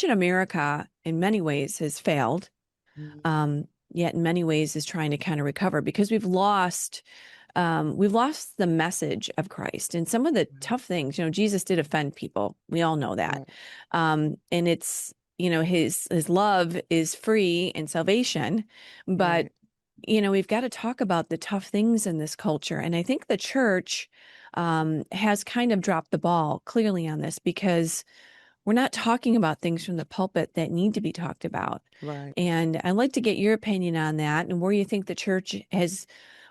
in America, in many ways, has failed, Mm, yet in many ways is trying to kind of recover because we've lost the message of Christ and some of the right, tough things. You know, Jesus did offend people. We all know that, right, and it's his love is free and salvation, but right. we've got to talk about the tough things in this culture, and I think the church has kind of dropped the ball clearly on this because we're not talking about things from the pulpit that need to be talked about. Right. And I'd like to get your opinion on that and where you think the church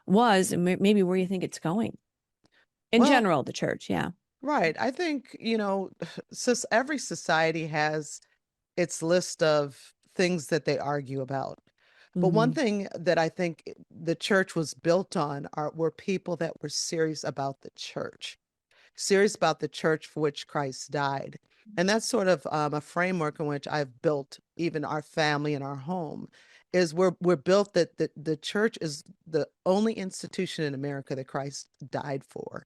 was and maybe where you think it's going. In Well, general, the church, yeah. right. I think, every society has its list of things that they argue about. But one Hmm. thing that I think the church was built on were people that were serious about the church, serious about the church for which Christ died. And that's sort of a framework in which I've built even our family and our home is we're built that the church is the only institution in America that Christ died for.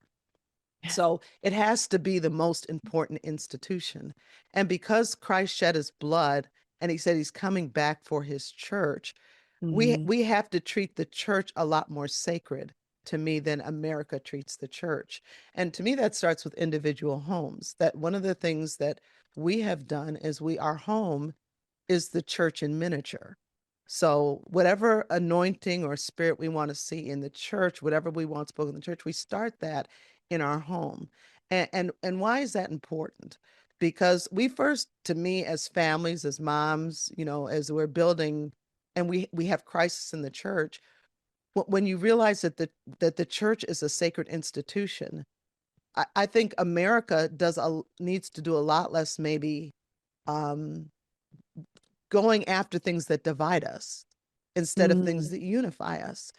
So it has to be the most important institution. And because Christ shed his blood and he said he's coming back for his church, Hmm. we have to treat the church a lot more sacred to me than America treats the church. And to me that starts with individual homes. That one of the things that we have done is our home is the church in miniature. So whatever anointing or spirit we want to see in the church, whatever we want spoken in the church, we start that in our home. And why is that important? Because we first, to me, as families, as moms, as we're building and we have crisis in the church, when you realize that the church is a sacred institution, I think America needs to do a lot less maybe um going after things that divide us instead of things that unify us.